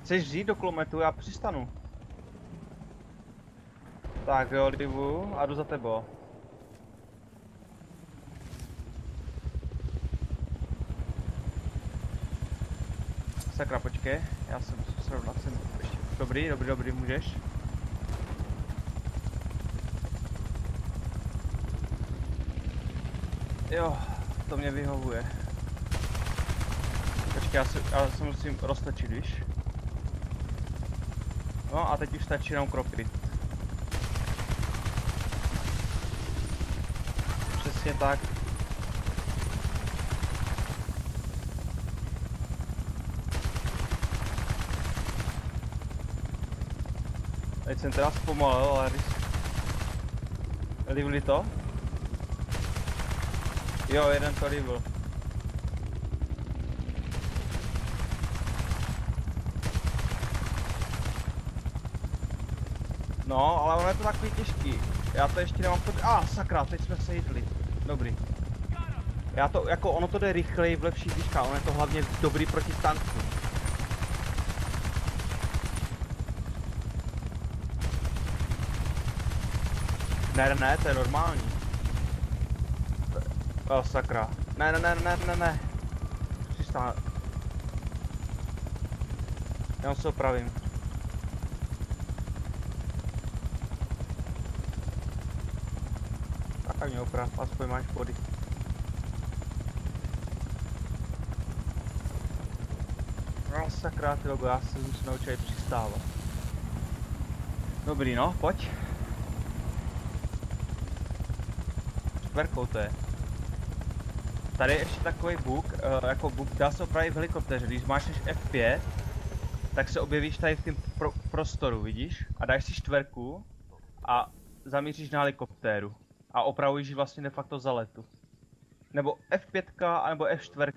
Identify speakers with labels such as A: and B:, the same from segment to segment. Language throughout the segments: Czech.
A: Chceš vzít do kulometu, já přistanu. Tak jo, Livu, a jdu za tebou. Sakra, počkej, já jsem srovnat sem ještě. Dobrý, můžeš. Jo, to mě vyhovuje. Počkej, já se musím roztočit, víš? No a teď už stačí jenom kropit. Přesně tak. Teď jsem teda zpomalil, ale když... Livli to? Jo, jeden to livl. No, ale ono je to takový těžký. Já to ještě nemám pod... Sakra, teď jsme se jídli. Dobrý. Já to, jako ono to jde rychleji v lepších výškách, ono je to hlavně dobrý proti tanku. Ne, to je normální. Sakra. Ne. Přistán. Já se opravím. Tak mě oprav, aspoň máš body. No sakra, ty logo, já se musím naučit přistávat. Dobrý no, pojď. Čtverkou to je. Tady je ještě takový bug, jako bug dá se opravit v helikoptéře, když máš než F5, tak se objevíš tady v tom prostoru, vidíš? A dáš si čtverku a zamíříš na helikoptéru. A opravuješ ji vlastně de facto za letu. Nebo F5, anebo F4.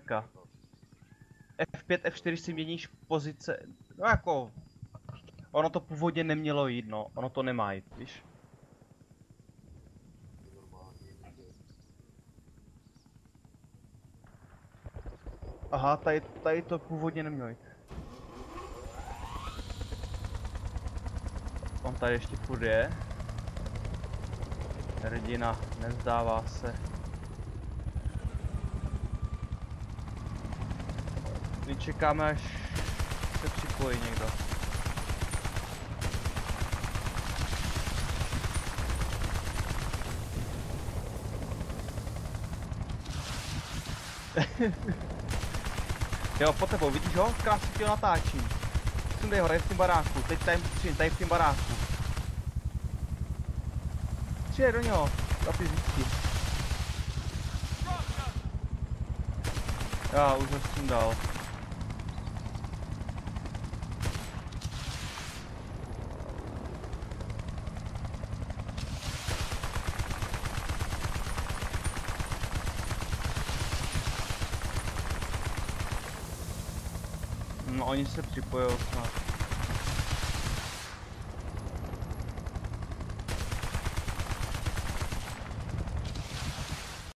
A: F5, F4 si měníš pozice, no jako... Ono to původně nemělo jít, no, ono to nemá jít, víš? Aha, tady to původně nemělo jít. On tady ještě furt je. Hrdina, nevzdává se. My čekáme, až se připojí někdo. Jo, po tebou, vidíš ho? Krásně tě natáčím. Sundej ho, je v tom baráku, teď tady v tom baráku. Přijde do něho, za ty zítky. Já už ho sundal. No oni se připojou snad.